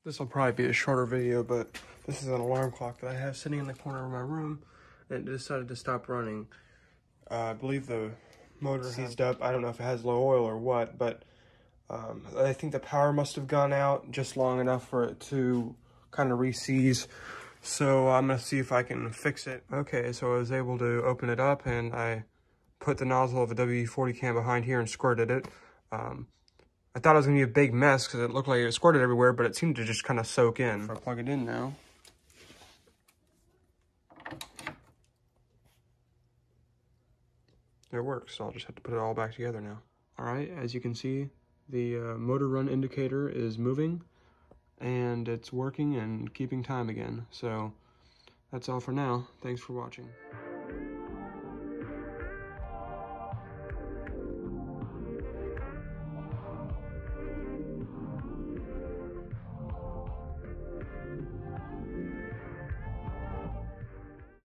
This will probably be a shorter video, but this is an alarm clock that I have sitting in the corner of my room, and it decided to stop running. I believe the motor seized up. I don't know if it has low oil or what, but I think the power must have gone out just long enough for it to kind of re-seize. So I'm gonna see if I can fix it. Okay, so I was able to open it up, and I put the nozzle of a WD-40 can behind here and squirted it. I thought it was gonna be a big mess because it looked like it squirted everywhere, but it seemed to just kind of soak in. If I plug it in now. It works, so I'll just have to put it all back together now. All right, as you can see, the motor run indicator is moving, and it's working and keeping time again. So that's all for now. Thanks for watching.